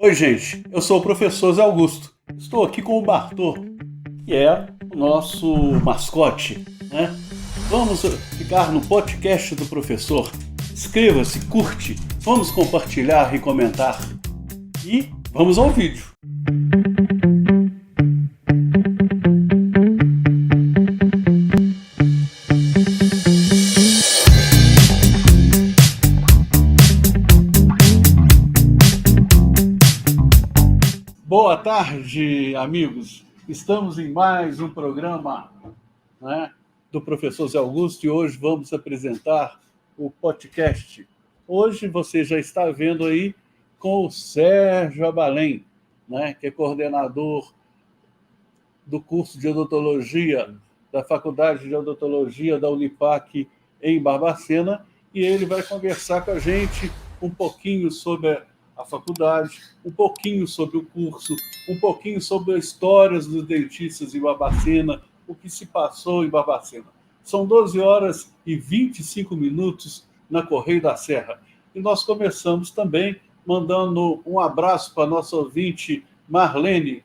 Oi, gente, eu sou o professor Zé Augusto. Estou aqui com o Bartô, que é o nosso mascote, né? Vamos ficar no podcast do professor. Inscreva-se, curte, vamos compartilhar e comentar. E vamos ao vídeo. Boa tarde, amigos. Estamos em mais um programa, né, do professor Zé Augusto e hoje vamos apresentar o podcast. Hoje você já está vendo aí com o Sérgio Abalém, né, que é coordenador do curso de odontologia da Faculdade de Odontologia da Unipac em Barbacena, e ele vai conversar com a gente um pouquinho sobre a faculdade, um pouquinho sobre o curso, um pouquinho sobre as histórias dos dentistas em Barbacena, o que se passou em Barbacena. São 12 horas e 25 minutos na Correio da Serra. E nós começamos também mandando um abraço para a nossa ouvinte Marlene,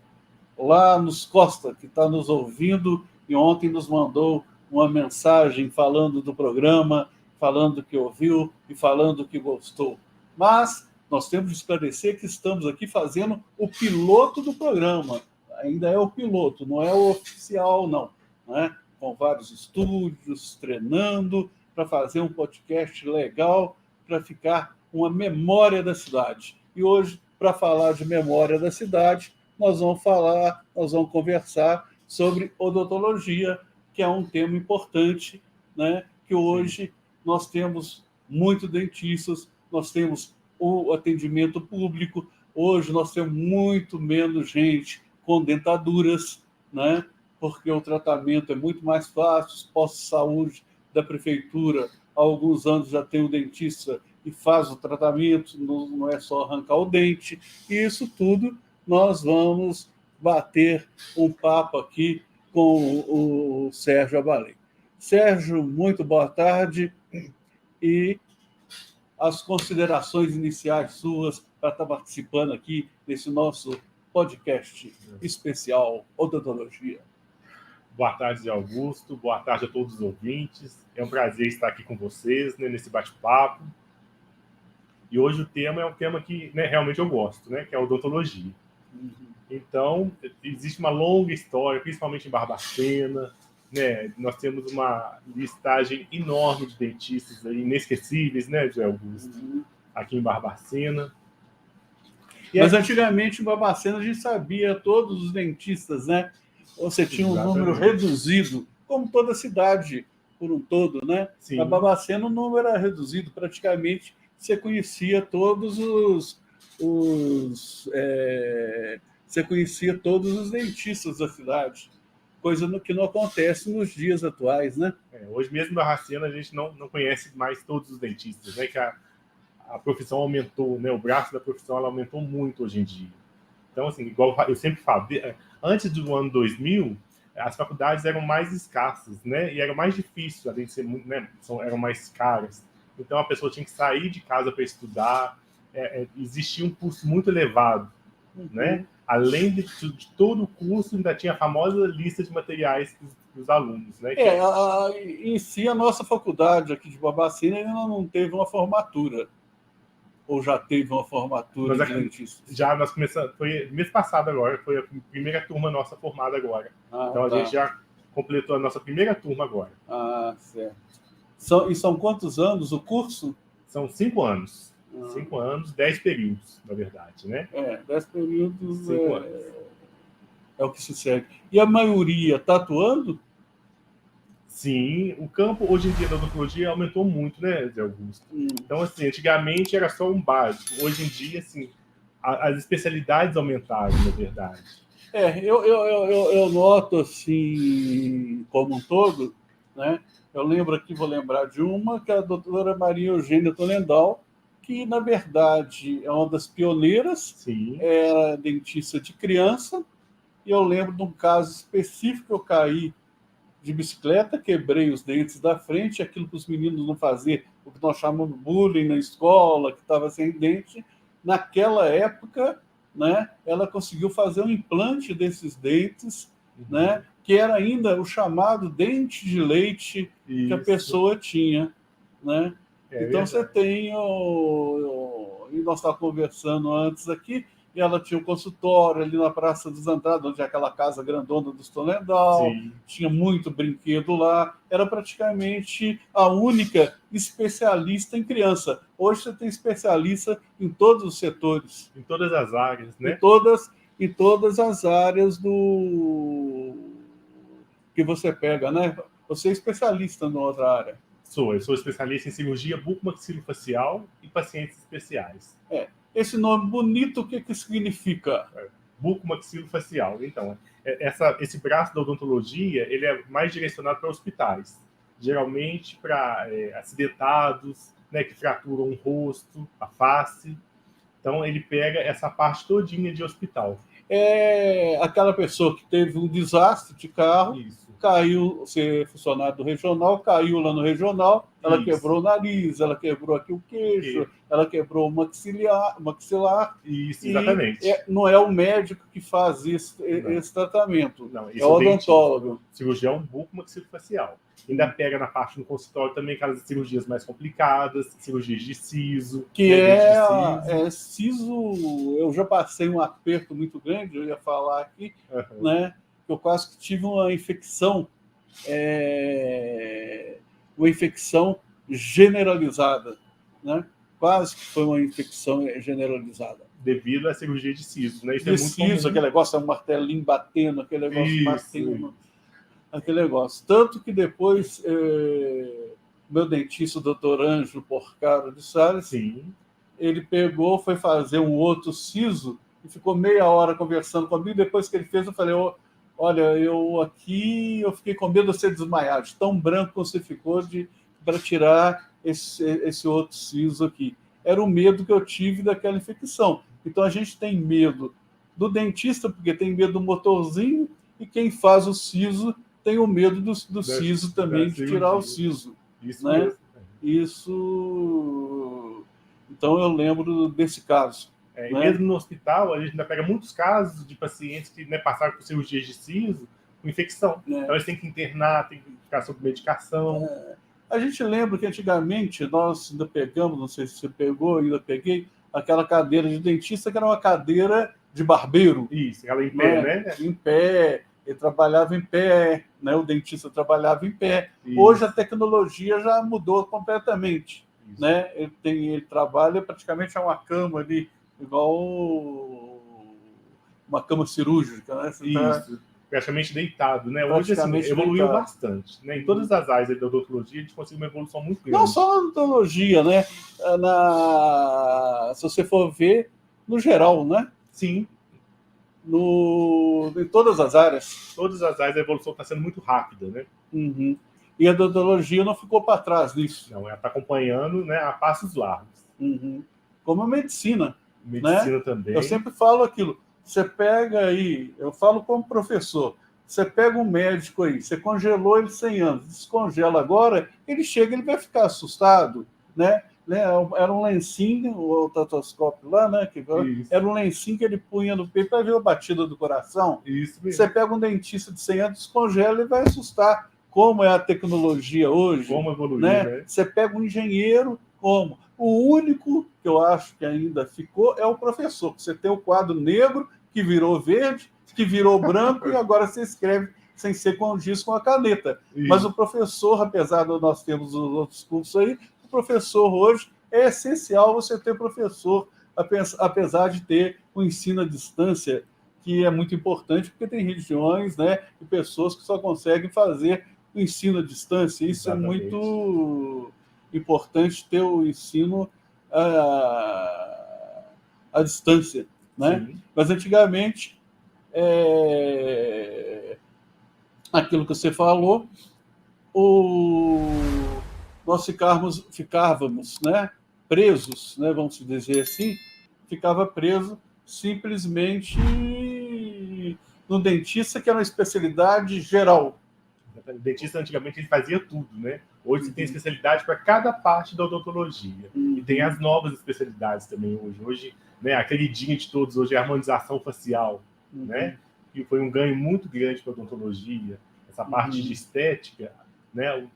lá nos Costa, que está nos ouvindo e ontem nos mandou uma mensagem falando do programa, falando que ouviu e falando que gostou. Mas nós temos de esclarecer que estamos aqui fazendo o piloto do programa. Ainda é o piloto, não é o oficial, não. Né? Com vários estúdios, treinando, para fazer um podcast legal, para ficar uma memória da cidade. E hoje, para falar de memória da cidade, nós vamos conversar sobre odontologia, que é um tema importante, né? Que hoje nós temos muitos dentistas, nós temos o atendimento público, hoje nós temos muito menos gente com dentaduras, né? Porque o tratamento é muito mais fácil, os postos de saúde da prefeitura, há alguns anos já tem o dentista e faz o tratamento, não é só arrancar o dente, e isso tudo nós vamos bater um papo aqui com o Sérgio Abalém. Sérgio, muito boa tarde e as considerações iniciais suas para estar participando aqui desse nosso podcast especial Odontologia. Boa tarde, Zé Augusto. Boa tarde a todos os ouvintes. É um prazer estar aqui com vocês, né, nesse bate-papo. E hoje o tema é um tema que, né, realmente eu gosto, né, que é a odontologia. Então, existe uma longa história, principalmente em Barbacena, né? Nós temos uma listagem enorme de dentistas aí, inesquecíveis, né, Zé Augusto, aqui em Barbacena. Mas antigamente em Barbacena a gente sabia todos os dentistas, né? Você tinha um número reduzido, como toda cidade por um todo, né? Sim. Na Barbacena o número era reduzido, praticamente você conhecia todos você conhecia todos os dentistas da cidade, coisa que não acontece nos dias atuais, né? Hoje mesmo na Barbacena a gente não conhece mais todos os dentistas, né? Que a profissão aumentou, né? O braço da profissão ela aumentou muito hoje em dia. Então, assim, igual eu sempre falo, antes do ano 2000, as faculdades eram mais escassas, né? E era mais difícil, além de ser muito, né? Eram mais caras. Então, a pessoa tinha que sair de casa para estudar. Existia um custo muito elevado, né? Além de todo o curso, ainda tinha a famosa lista de materiais dos alunos, né? Em si, a nossa faculdade aqui de Barbacena ainda não teve uma formatura. Ou já teve uma formatura de dentista? Já nós começamos, foi mês passado agora, foi a primeira turma nossa formada agora. Então a gente já completou a nossa primeira turma agora. Ah, certo. E são quantos anos o curso? São 5 anos. 5 anos, 10 períodos, na verdade, né? 10 períodos é o que se segue. E a maioria está atuando? Sim, o campo hoje em dia da odontologia aumentou muito, né, Zé Augusto? Então, assim, antigamente era só um básico. Hoje em dia, assim, as especialidades aumentaram, na verdade. Eu noto, assim, como um todo, né? Eu lembro aqui, vou lembrar de uma, que é a doutora Maria Eugênia Tolendal, que, na verdade, é uma das pioneiras. Sim. Era dentista de criança, e eu lembro de um caso específico que eu caí de bicicleta, quebrei os dentes da frente, aquilo para os meninos não fazer o que nós chamamos de bullying na escola, que estava sem dente. Naquela época, né, ela conseguiu fazer um implante desses dentes, né, que era ainda o chamado dente de leite que a pessoa tinha, né? Então você tem e nós estávamos conversando antes aqui, e ela tinha um consultório ali na Praça dos Andrades, onde é aquela casa grandona do Stonendal, tinha muito brinquedo lá, era praticamente a única especialista em criança. Hoje você tem especialista em todos os setores. Em todas as áreas, né? Em todas as áreas do que você pega, né? Você é especialista em outra área. Eu sou especialista em cirurgia bucomaxilofacial e pacientes especiais. Esse nome bonito, o que significa? Bucomaxilofacial. Então, esse braço da odontologia, ele é mais direcionado para hospitais. Geralmente para acidentados, né, que fraturam o rosto, a face. Então, ele pega essa parte todinha de hospital. É aquela pessoa que teve um desastre de carro, Isso. Caiu, ser funcionário do regional, caiu lá no regional, ela quebrou o nariz, ela quebrou aqui o queixo, ela quebrou o maxilar. Isso, exatamente. Não é o médico que faz esse tratamento, não, é o odontólogo. Cirurgião bucomaxilofacial. Ainda pega na parte do consultório também aquelas cirurgias mais complicadas, cirurgias de siso. Que siso, eu já passei um aperto muito grande, eu ia falar aqui, né? Eu quase que tive uma infecção generalizada, né? Quase que foi uma infecção generalizada. Devido à cirurgia de siso, né? Isso de siso, aquele negócio, um martelinho batendo, aquele negócio batendo, aquele negócio. Tanto que depois, meu dentista, o doutor Ângelo Porcaro de Salles, ele pegou, foi fazer um outro siso e ficou meia hora conversando comigo. Depois que ele fez, eu falei, olha, eu fiquei com medo de você desmaiar, de tão branco que você ficou para tirar esse outro siso aqui. Era o medo que eu tive daquela infecção. Então a gente tem medo do dentista, porque tem medo do motorzinho, e quem faz o siso tem o medo do siso também, de tirar o siso. Isso, né? Mesmo. Isso. Então eu lembro desse caso. E mesmo no hospital, a gente ainda pega muitos casos de pacientes que passaram por cirurgias de siso com infecção. Então eles têm que internar, têm que ficar sob medicação. A gente lembra que antigamente nós ainda pegamos, não sei se você pegou, ainda peguei, aquela cadeira de dentista que era uma cadeira de barbeiro. Isso, ela em pé, né? Em pé, ele trabalhava em pé, né? O dentista trabalhava em pé. Isso. Hoje a tecnologia já mudou completamente. Né? Ele trabalha praticamente a uma cama ali, igual uma cama cirúrgica, né? Isso, praticamente deitado, né? Hoje assim, evoluiu bastante, né? Em todas as áreas da odontologia a gente conseguiu uma evolução muito grande. Não só na odontologia, né? Se você for ver, no geral, né? Sim. Em todas as áreas. Todas as áreas a evolução está sendo muito rápida, né? Uhum. E a odontologia não ficou para trás nisso. Não, ela está acompanhando, né, a passos largos. Uhum. Como a medicina. Medicina, né? Também. Eu sempre falo aquilo. Você pega aí, eu falo como professor, você pega um médico aí, você congelou ele 100 anos, descongela agora, ele chega, ele vai ficar assustado, né? Era um lencinho, o otoscópio lá, né? Era um lencinho que ele punha no peito para ver a batida do coração. Isso mesmo. Você pega um dentista de 100 anos, descongela e vai assustar. Como é a tecnologia hoje. Como evoluiu, né? Você pega um engenheiro, como? O único que eu acho que ainda ficou é o professor. Você tem o quadro negro, que virou verde, que virou branco, e agora você escreve sem ser com giz com a caneta. Isso. Mas o professor, apesar de nós termos os outros cursos aí, o professor hoje é essencial você ter professor, apesar de ter o ensino à distância, que é muito importante, porque tem regiões, né, e pessoas que só conseguem fazer o ensino à distância. Isso Exatamente. É muito importante, ter o ensino à distância. Né? Sim. Mas antigamente, aquilo que você falou, nós ficávamos, né, presos, né, vamos dizer assim, ficava preso simplesmente no dentista, que era uma especialidade geral. O dentista antigamente ele fazia tudo, né? Hoje você tem especialidade para cada parte da odontologia. E tem as novas especialidades também hoje. Hoje né? A queridinha de todos hoje é a harmonização facial, né? Que foi um ganho muito grande para a odontologia. Essa parte de estética, né?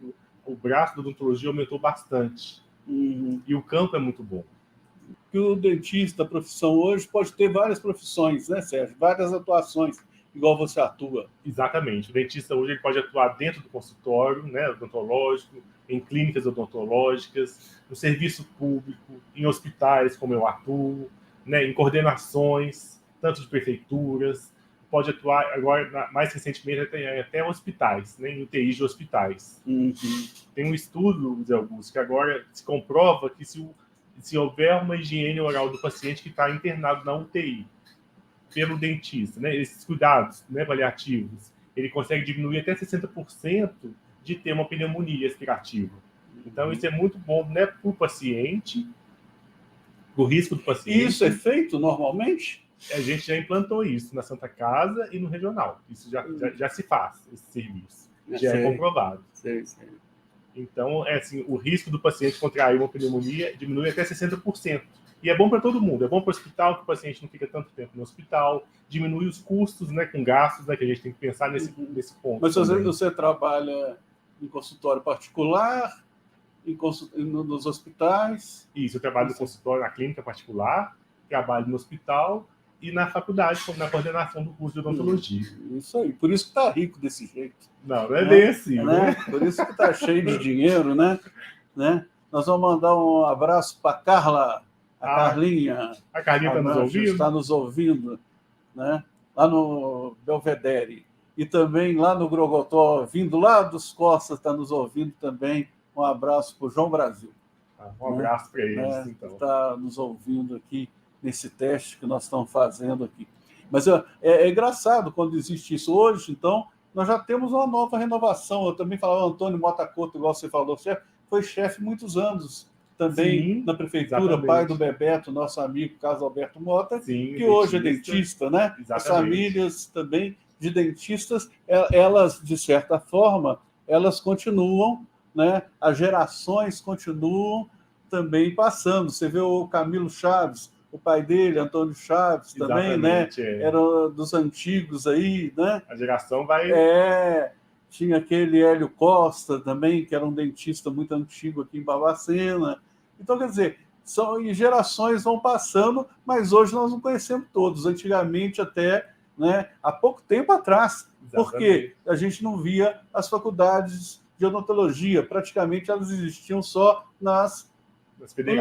O braço da odontologia aumentou bastante. E o campo é muito bom. Que o dentista, a profissão hoje, pode ter várias profissões, né, Sérgio? Várias atuações, igual você atua. Exatamente. O dentista hoje ele pode atuar dentro do consultório, né, odontológico, em clínicas odontológicas, no serviço público, em hospitais, como eu atuo, né, em coordenações, tanto de prefeituras, pode atuar agora, mais recentemente, até hospitais, né, em UTIs de hospitais. Tem um estudo, Zé Augusto, que agora se comprova que se houver uma higiene oral do paciente que está internado na UTI, pelo dentista, né, esses cuidados, né, paliativos, ele consegue diminuir até 60% de ter uma pneumonia aspirativa. Então, isso é muito bom, né, para o paciente, o risco do paciente. E isso é feito normalmente? A gente já implantou isso na Santa Casa e no regional. Isso já se faz, esse serviço. Já é comprovado. Sei. Então, assim, o risco do paciente contrair uma pneumonia diminui até 60%. E é bom para todo mundo. É bom para o hospital, que o paciente não fica tanto tempo no hospital, diminui os custos, né, com gastos, né, que a gente tem que pensar nesse ponto. Mas você trabalha em consultório particular, nos hospitais? Isso, eu trabalho no consultório, na clínica particular, trabalho no hospital e na faculdade, na coordenação do curso de odontologia. Isso aí, por isso que está rico desse jeito. Não é bem assim, né? Por isso que está cheio de dinheiro, né? Nós vamos mandar um abraço para Carla, Carlinha. A Carlinha está nos ouvindo? Está nos ouvindo, né? Lá no Belvedere. E também lá no Grogotó, vindo lá dos Costas, está nos ouvindo também. Um abraço para o João Brasil. Um abraço para eles, então. Está nos ouvindo aqui nesse teste que nós estamos fazendo aqui. Mas é engraçado quando existe isso. Hoje, então, nós já temos uma nova renovação. Eu também falava, Antônio Mota Couto, igual você falou, foi chefe muitos anos também na prefeitura, exatamente. Pai do Bebeto, nosso amigo Carlos Alberto Mota, que hoje é dentista, né? Exatamente. As famílias também de dentistas, elas, de certa forma, elas continuam, né? As gerações continuam também passando. Você vê o Camilo Chaves, o pai dele, Antônio Chaves, também, né? Era dos antigos aí, né? A geração vai... Tinha aquele Hélio Costa também, que era um dentista muito antigo aqui em Barbacena. Então, quer dizer, gerações vão passando, mas hoje nós não conhecemos todos. Antigamente, até, né, há pouco tempo atrás, porque a gente não via as faculdades de odontologia. Praticamente elas existiam só nas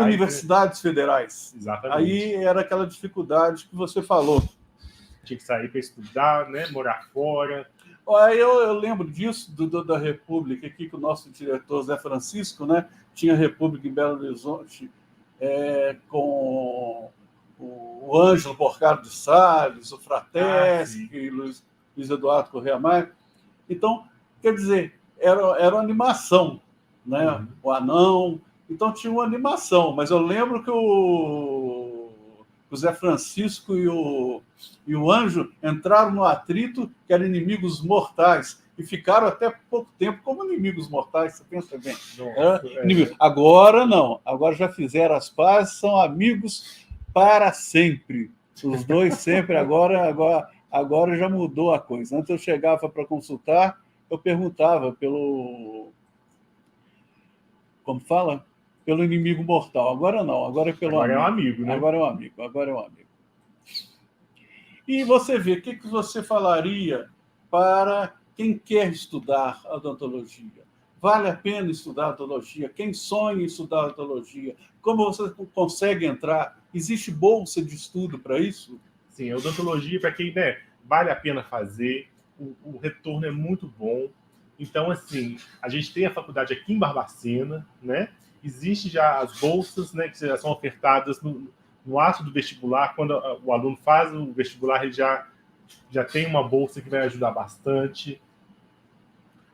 universidades federais. Exatamente. Aí era aquela dificuldade que você falou. Tinha que sair para estudar, né, morar fora. Eu lembro disso, da República, aqui que o nosso diretor Zé Francisco, né, tinha República em Belo Horizonte, com o Ângelo Porcaro de Salles, o Frateschi, Luiz Eduardo Correia Maia. Então, quer dizer, era uma animação, né? O Anão. Então tinha uma animação, mas eu lembro que o Zé Francisco e o Anjo entraram no atrito, que eram inimigos mortais, e ficaram até pouco tempo como inimigos mortais, você pensa bem. Agora não, agora já fizeram as pazes, são amigos para sempre. Os dois sempre, agora já mudou a coisa. Antes eu chegava para consultar, eu perguntava como fala? Pelo inimigo mortal. Agora não, agora é pelo amigo. Agora é um amigo, né? Agora é um amigo. E você vê, o que você falaria para quem quer estudar odontologia? Vale a pena estudar odontologia? Quem sonha em estudar odontologia? Como você consegue entrar? Existe bolsa de estudo para isso? Sim, a odontologia, para quem, né, vale a pena fazer, o retorno é muito bom. Então, assim, a gente tem a faculdade aqui em Barbacena, né? Existe já as bolsas, né, que já são ofertadas no ato do vestibular. Quando o aluno faz o vestibular, ele já tem uma bolsa que vai ajudar bastante.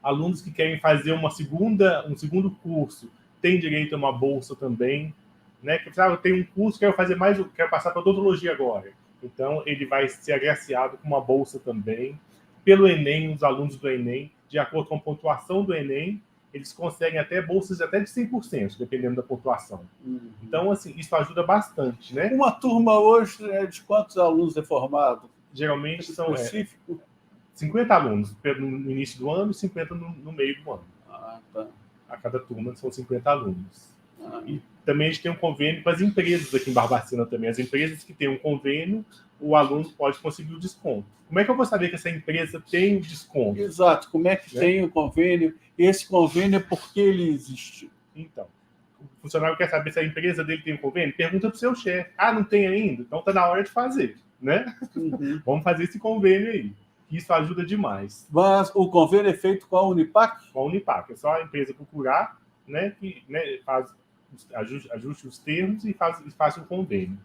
Alunos que querem fazer um segundo curso têm direito a uma bolsa também, né? Que eu tenho um curso, quero passar para odontologia agora. Então, ele vai ser agraciado com uma bolsa também. Pelo Enem, os alunos do Enem, de acordo com a pontuação do Enem, eles conseguem até bolsas até de 100%, dependendo da pontuação. Uhum. Então, assim, isso ajuda bastante, né? Uma turma hoje é de quantos alunos é formado? Geralmente são específico? 50 alunos no início do ano e 50 no meio do ano. Tá. A cada turma são 50 alunos. Ah. E também a gente tem um convênio com as empresas aqui em Barbacena também. As empresas que têm um convênio, o aluno pode conseguir o desconto. Como é que eu vou saber que essa empresa tem o desconto? Exato. Como é que tem o convênio? Esse convênio é porque ele existe. Então, o funcionário quer saber se a empresa dele tem um convênio? Pergunta para o seu chefe. Ah, não tem ainda? Então está na hora de fazer, né? Uhum. Vamos fazer esse convênio aí. Isso ajuda demais. Mas o convênio é feito com a Unipac? Com a Unipac. É só a empresa procurar, né, que faz, ajuste os termos e faz um convênio.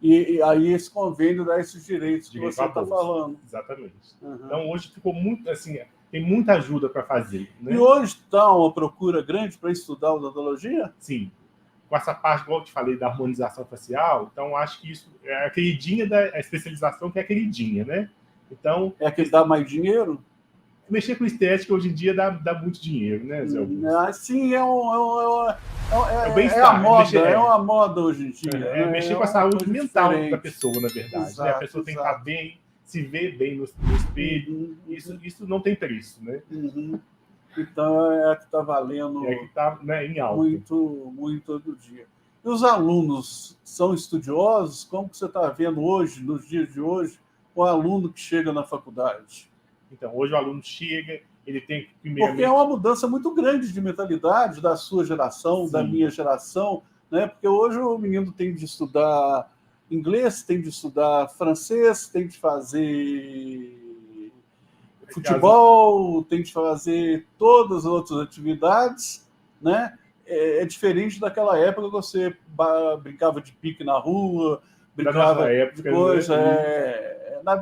E aí esse convênio dá esses direitos que você está falando. Exatamente. Uhum. Então hoje ficou muito, assim, tem muita ajuda para fazer. Né? E hoje está uma procura grande para estudar odontologia? Sim. Com essa parte, igual eu te falei, da harmonização facial, então acho que isso é a queridinha da especialização, que é a queridinha, né? Então, é a que dá mais dinheiro? Mexer com estética hoje em dia dá muito dinheiro, né, Zé Augusto? Sim, é a moda, é uma moda hoje em dia. Mexer com a saúde mental da pessoa, na verdade. Exato, né? A pessoa tem que estar bem, se ver bem no espelho. Isso não tem preço, né? Uhum. Então é a que está valendo que tá, né, em alta. muito todo dia. E os alunos são estudiosos? Como que você está vendo hoje, nos dias de hoje, o aluno que chega na faculdade? Então, hoje o aluno chega, ele tem que primeiramente... Porque é uma mudança muito grande de mentalidade da sua geração, da minha geração, né? Porque hoje o menino tem de estudar inglês, tem de estudar francês, tem de fazer futebol, tem de fazer todas as outras atividades, né? É diferente daquela época que você brincava de pique na rua, brincava de coisa,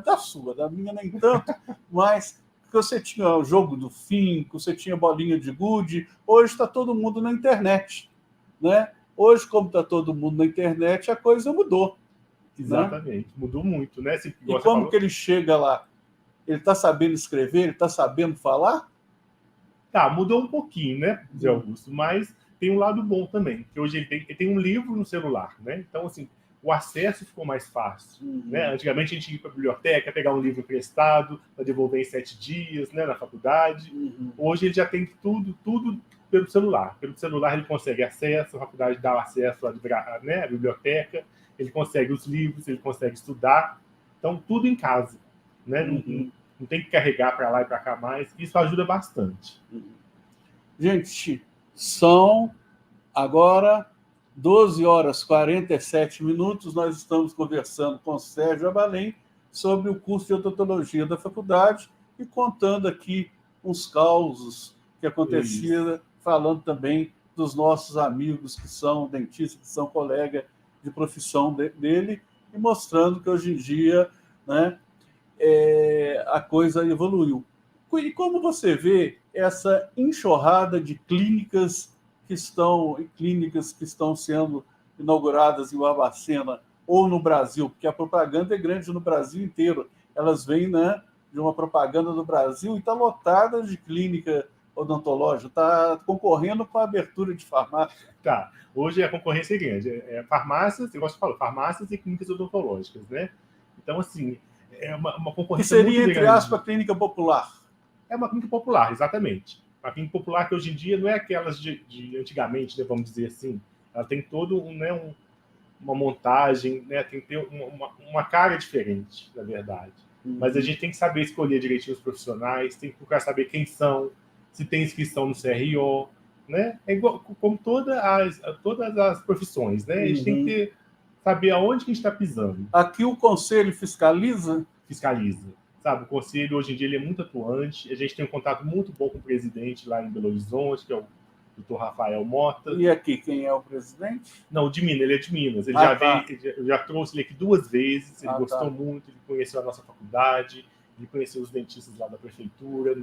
da sua, da minha nem tanto, mas que você tinha o jogo do fim, que você tinha bolinha de gude. Hoje está todo mundo na internet, né? Hoje, como está todo mundo na internet, a coisa mudou. Exatamente, né? Mudou muito, né? E como falou... que ele chega lá? Ele está sabendo escrever? Ele está sabendo falar? Tá, mudou um pouquinho, né, Zé Augusto? Mas tem um lado bom também, que hoje ele tem um livro no celular, né? Então, assim, o acesso ficou mais fácil. Né? Antigamente a gente ia para a biblioteca, pegar um livro emprestado para devolver em 7 dias, né, na faculdade. Hoje ele já tem tudo pelo celular. Pelo celular ele consegue acesso, a faculdade dá acesso à biblioteca, ele consegue os livros, ele consegue estudar. Então, tudo em casa. Né? Não tem que carregar para lá e para cá mais. Isso ajuda bastante. Gente, são agora 12 horas e 47 minutos, nós estamos conversando com o Sérgio Abalém sobre o curso de odontologia da faculdade e contando aqui uns causos que aconteciam, falando também dos nossos amigos que são dentistas, que são colegas de profissão dele, e mostrando que hoje em dia, né, a coisa evoluiu. E como você vê essa enxurrada de clínicas que estão sendo inauguradas em Barbacena ou no Brasil, porque a propaganda é grande no Brasil inteiro. Elas vêm, né, de uma propaganda do Brasil e está lotada de clínica odontológica, está concorrendo com a abertura de farmácia. Tá. Hoje a concorrência é grande. Farmácias, eu gosto de falar, farmácias e clínicas odontológicas, né? Então, assim, é uma concorrência muito grande. Que seria, entre aspas, a clínica popular. É uma clínica popular, exatamente. A clínica popular que hoje em dia não é aquelas de antigamente, né, vamos dizer assim. Ela tem todo uma montagem, né, tem que ter uma cara diferente, na verdade. Mas a gente tem que saber escolher direitinho os profissionais, tem que procurar saber quem são, se tem inscrição no CRO, né? É igual, como todas as profissões, né? A gente tem que saber aonde que a gente está pisando. Aqui o conselho fiscaliza? Fiscaliza. Sabe, o conselho hoje em dia ele é muito atuante, a gente tem um contato muito bom com o presidente lá em Belo Horizonte, que é o Dr. Rafael Mota. E aqui, quem é o presidente? Não, de Minas, ele é de Minas. Ele já trouxe ele aqui 2 vezes, ele gostou muito, ele conheceu a nossa faculdade, ele conheceu os dentistas lá da prefeitura,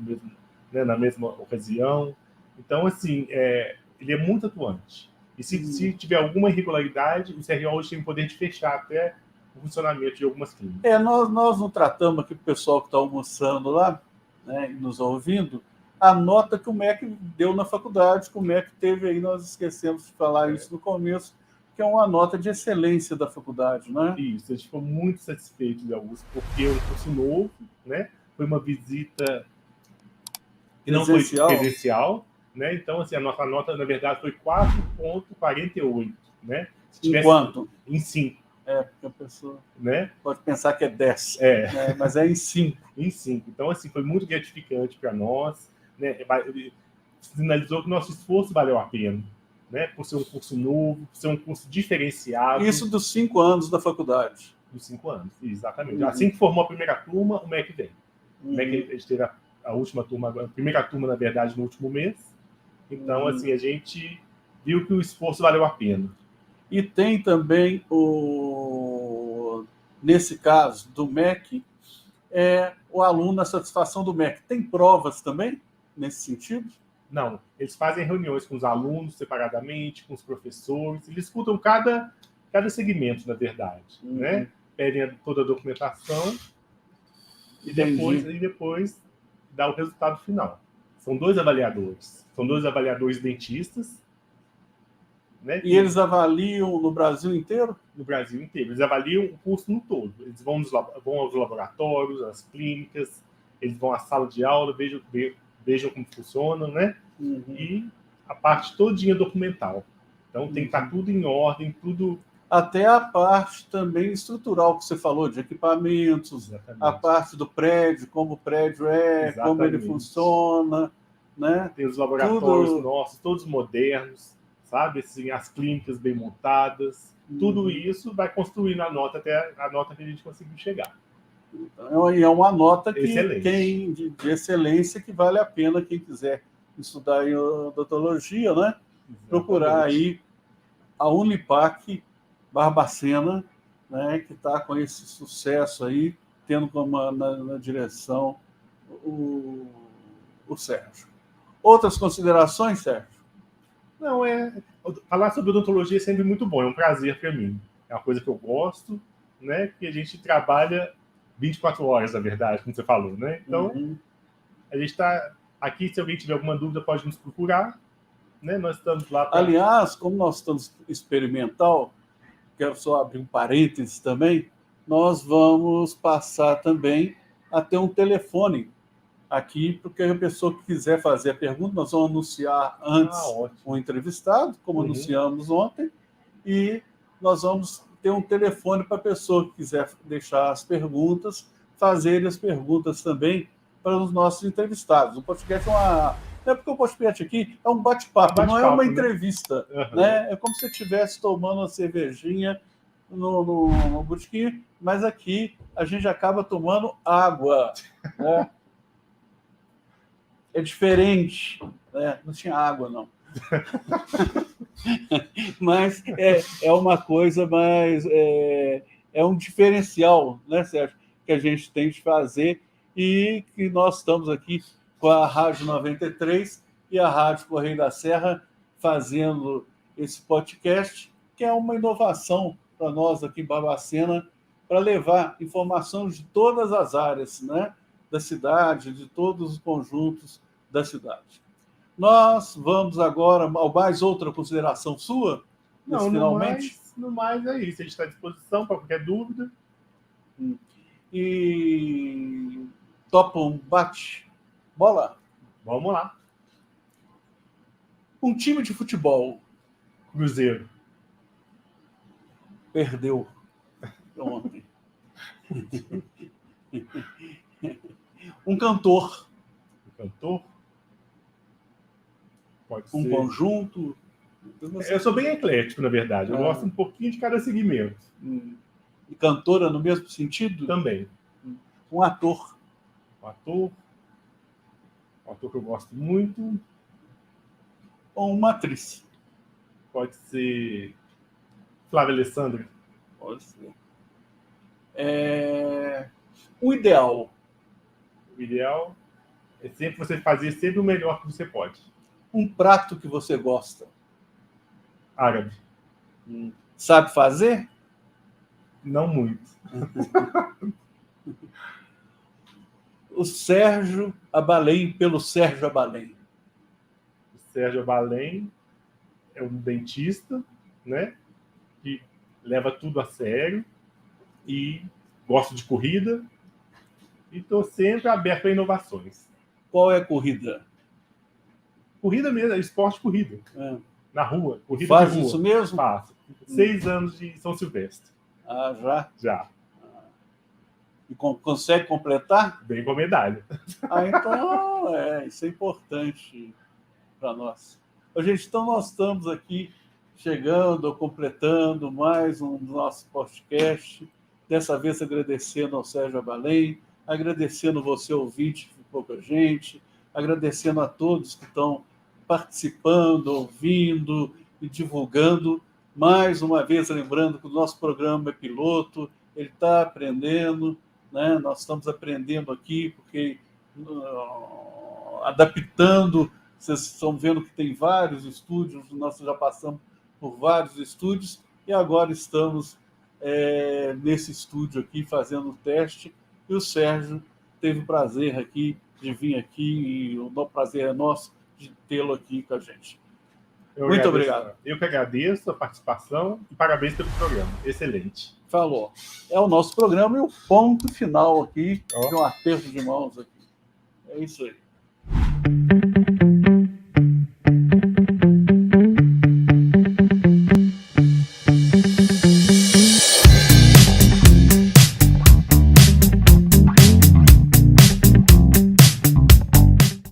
na mesma ocasião. Então, assim, ele é muito atuante. E se tiver alguma irregularidade, o CRO hoje tem o poder de fechar até o funcionamento de algumas clínicas. Nós não tratamos aqui o pessoal que está almoçando lá, né, e nos ouvindo, a nota que o MEC deu na faculdade, que o MEC teve aí, nós esquecemos de falar isso no começo, que é uma nota de excelência da faculdade, né? Isso, a gente ficou muito satisfeito de Augusto, porque é um curso novo, né? Foi uma visita que não foi presencial, né? Então, assim, a nossa nota, na verdade, foi 4,48, né? Se tivesse Enquanto? Em 5. Porque a pessoa, né? Pode pensar que é 10, né? Mas é em 5. Em 5. Então, assim, foi muito gratificante para nós, né? Sinalizou que nosso esforço valeu a pena, né? Por ser um curso novo, por ser um curso diferenciado. Isso dos 5 anos da faculdade. Dos 5 anos, exatamente. Assim que formou a primeira turma, o MEC vem. O MEC, a gente teve a última turma, a primeira turma, na verdade, no último mês. Então, assim, a gente viu que o esforço valeu a pena. E tem também, nesse caso, do MEC, o aluno, a satisfação do MEC. Tem provas também, nesse sentido? Não, eles fazem reuniões com os alunos separadamente, com os professores, eles escutam cada segmento, na verdade, né? Pedem toda a documentação e depois dá o resultado final. São 2 avaliadores. São 2 avaliadores dentistas. Né? E eles avaliam no Brasil inteiro? No Brasil inteiro. Eles avaliam o curso no todo. Eles vão aos laboratórios, às clínicas, eles vão à sala de aula, vejam como funcionam, né? E a parte todinha documental. Então tem que estar tudo em ordem, tudo... Até a parte também estrutural que você falou, de equipamentos, a parte do prédio, como o prédio como ele funciona, né? Tem os laboratórios nossos, todos modernos, sabe? Assim, as clínicas bem montadas, tudo isso vai construindo a nota até a nota que a gente conseguiu chegar. Então, é uma nota de excelência que vale a pena quem quiser estudar em odontologia, né? Exatamente. Procurar aí a Unipac Barbacena, né? Que está com esse sucesso aí, tendo na direção o Sérgio. Outras considerações, Sérgio? Não, falar sobre odontologia é sempre muito bom, é um prazer para mim. É uma coisa que eu gosto, né? Que a gente trabalha 24 horas, na verdade, como você falou, né? Então, a gente está aqui, se alguém tiver alguma dúvida, pode nos procurar, né? Nós estamos lá para... Aliás, como nós estamos experimental, quero só abrir um parênteses também, nós vamos passar também a ter um telefone aqui, porque a pessoa que quiser fazer a pergunta, nós vamos anunciar antes um entrevistado, como anunciamos ontem, e nós vamos ter um telefone para a pessoa que quiser deixar as perguntas, fazer as perguntas também para os nossos entrevistados. O podcast não é porque o podcast aqui é um bate-papo, não é uma entrevista, né? É como se você estivesse tomando uma cervejinha no botequim, mas aqui a gente acaba tomando água, né? É diferente, né? Não tinha água, não. Mas é uma coisa mais... É um diferencial, né, Sérgio, que a gente tem de fazer, e que nós estamos aqui com a Rádio 93 e a Rádio Correio da Serra fazendo esse podcast, que é uma inovação para nós aqui em Barbacena, para levar informação de todas as áreas, né, da cidade, de todos os conjuntos da cidade. Nós vamos agora a mais outra consideração sua? Não, finalmente? No mais é isso. A gente está à disposição para qualquer dúvida. E topa um bate-bola? Vamos lá. Um time de futebol. Cruzeiro. Perdeu ontem. Um cantor. Cantor? Pode ser. Um conjunto. Eu sou bem eclético, na verdade. Eu gosto um pouquinho de cada segmento. E cantora no mesmo sentido? Também. Um ator. Um ator que eu gosto muito. Ou uma atriz. Pode ser Flávia Alessandra. Pode ser. O ideal. O ideal é sempre você fazer sempre o melhor que você pode. Um prato que você gosta. Árabe. Sabe fazer? Não muito. o Sérgio Abalém pelo Sérgio Abalém? O Sérgio Abalém é um dentista, né, que leva tudo a sério e gosto de corrida e estou sempre aberto a inovações. Qual é a corrida? Corrida mesmo, esporte corrida. É. Na rua, corrida Faz de rua. isso mesmo? Faço. 6 anos de São Silvestre. Ah, já? Já. E consegue completar? Bem com a medalha. Ah, então, isso é importante para nós. Gente, então nós estamos aqui chegando, completando mais um nosso podcast, dessa vez agradecendo ao Sérgio Abalém, agradecendo você, ouvinte, que ficou com a gente, agradecendo a todos que estão participando, ouvindo e divulgando. Mais uma vez, lembrando que o nosso programa é piloto, ele está aprendendo, né? Nós estamos aprendendo aqui, porque adaptando, vocês estão vendo que tem vários estúdios, nós já passamos por vários estúdios e agora estamos nesse estúdio aqui fazendo o teste, e o Sérgio teve o prazer aqui de vir aqui e o prazer é nosso de tê-lo aqui com a gente. Muito obrigado. Eu que agradeço a participação e parabéns pelo programa. Excelente. Falou. É o nosso programa e o ponto final aqui de um aperto de mãos aqui. É isso aí.